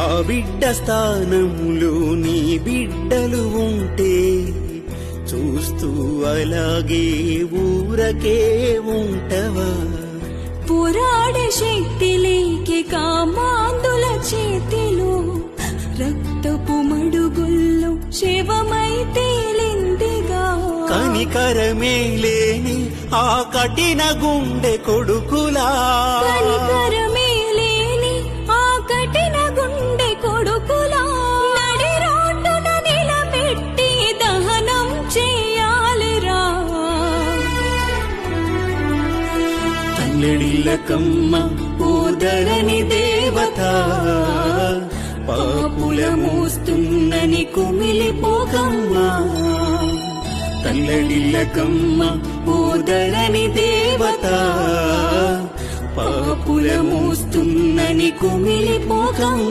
ఆ బిడ్డ స్థానంలో నీ బిడ్డలు ఉంటే చూస్తూ అలాగే ఊరకే ఉంటవా? పోరాడే శక్తి లేకే కామాందుల చేతిలో రక్తపు మడుగుల్లో శవమై తేలిందిగా. కనికరమే లేని ఆ కఠిన గుండె కొడుకులా, కనికరమే లేని ఆ కఠిన గుండె కొడుకులా నడి రోడ్డున నిలబెట్టి దహనం చేయాలిరా. తల్లడిల్లకమ్మ ఓదరని దేవత, పాపుల మోస్తున్నని కుమిలిపోకమ్మా. తల్లడిల్లకమ్మ ఓదరని దేవత, పాపుల మోస్తున్నని కుమిలిపోకమ్మ.